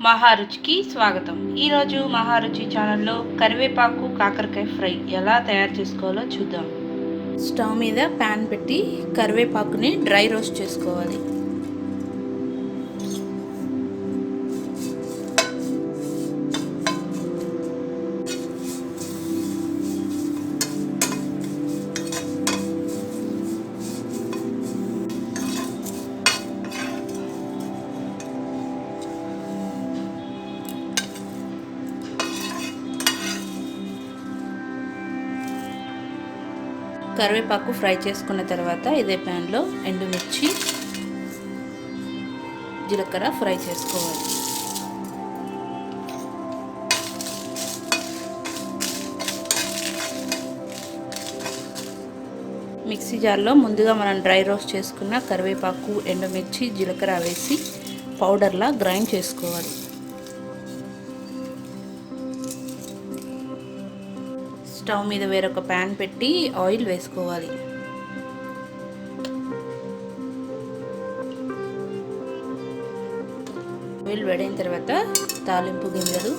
మహారుచికి స్వాగతం. ఈరోజు మహారుచి ఛానల్లో కరివేపాకు కాకరకాయ ఫ్రై ఎలా తయారు చేసుకోవాలో చూద్దాం. స్టవ్ మీద ప్యాన్ పెట్టి కరివేపాకుని డ్రై రోస్ట్ చేసుకోవాలి. కరివేపాకు ఫ్రై చేసుకున్న తర్వాత ఇదే ప్యాన్లో ఎండుమిర్చి, జీలకర్ర ఫ్రై చేసుకోవాలి. మిక్సీ జార్లో ముందుగా మనం డ్రై రోస్ట్ చేసుకున్న కరివేపాకు, ఎండుమిర్చి, జీలకర్ర వేసి పౌడర్లా గ్రైండ్ చేసుకోవాలి. స్టవ్ మీద వేరొక ప్యాన్ పెట్టి ఆయిల్ వేసుకోవాలి. ఆయిల్ వేడైన తర్వాత తాలింపు గింజలు,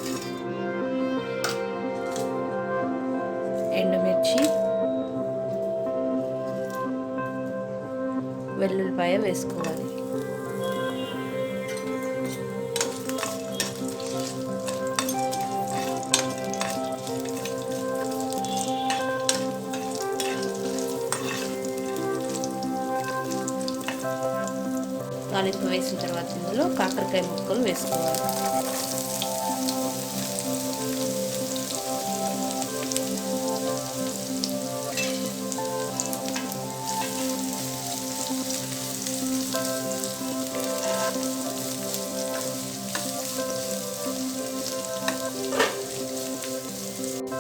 ఎండుమిర్చి, వెల్లుల్లిపాయ వేసుకోవాలి. తాలింపు వేసిన తర్వాత ఇందులో కాకరకాయ ముక్కలు వేసుకోవాలి.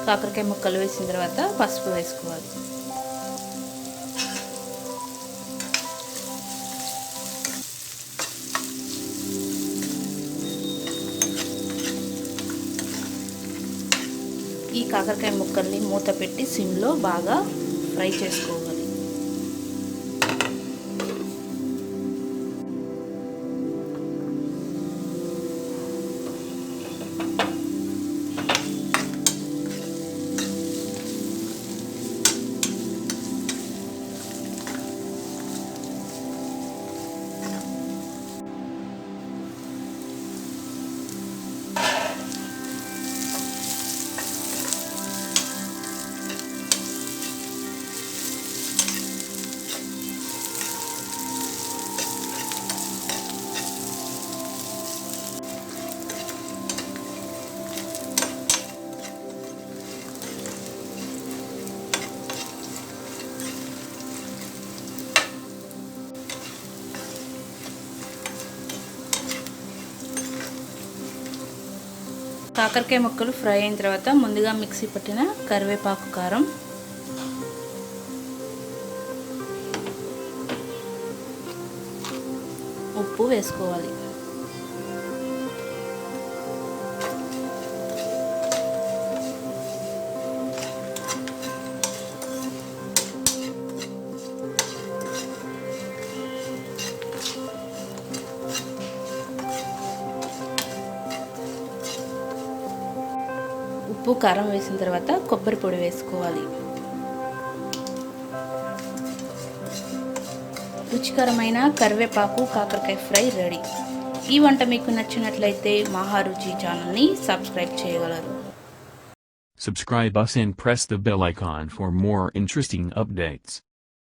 కాకరకాయ ముక్కలు వేసిన తర్వాత పసుపు వేసుకోవాలి. ఈ కాకరకాయ ముక్కల్ని మూత పెట్టి సిమ్లో బాగా ఫ్రై చేసుకోవాలి. కాకరకాయ ముక్కలు ఫ్రై అయిన తర్వాత ముందుగా మిక్సీ పట్టిన కరివేపాకు, కారం, ఉప్పు వేసుకోవాలి. ఉప్పు, కారం వేసిన తర్వాత కొబ్బరి పొడి వేసుకోవాలి. రుచికరమైన కరివేపాకు కాకరకాయ ఫ్రై రెడీ. ఈ వంట మీకు నచ్చినట్లయితే మహారుచి ఛానల్ని సబ్స్క్రైబ్ చేయగలరు. Subscribe us and press the bell icon for more interesting updates.